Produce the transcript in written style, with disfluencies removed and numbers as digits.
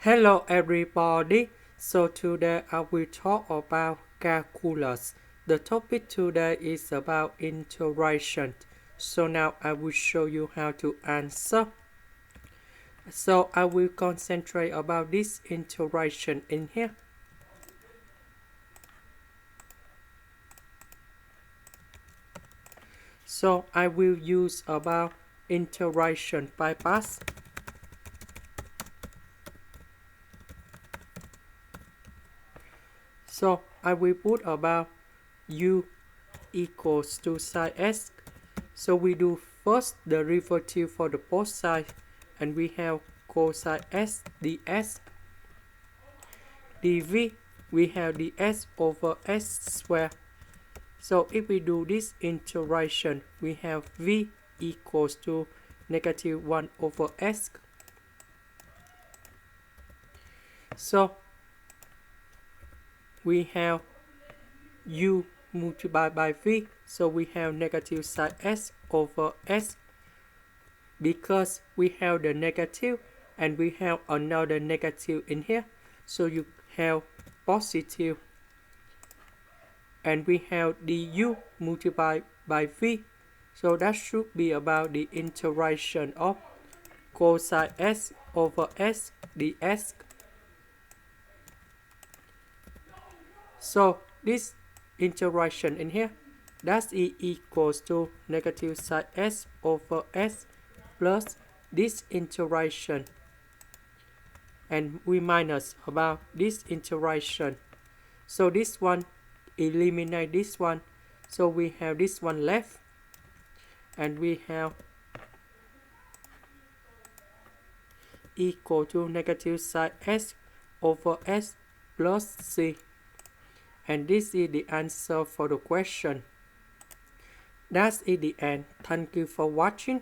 Hello everybody, so today I will talk about calculus. The topic today is about integration. So now I will show you how to answer. So I will concentrate about this integration in here. So I will use about integration by parts. So I will put about u equals to sin x. So we do first the derivative for the both sides, and we have cosine x ds. dv, we have ds over s squared. So if we do this integration, we have v equals to negative 1 over s. So we have u multiplied by v, so we have negative sin s over s. Because we have the negative and we have another negative in here, so you have positive, and we have du multiplied by v, so that should be about the integration of cosine s over s ds. So this integration in here, that's e equals to negative sin s over s plus this integration, and we minus about this integration. So this one eliminate this one, so we have this one left, and we have equal to negative sin s over s plus c. And this is the answer for the question. That's it, the end. Thank you for watching.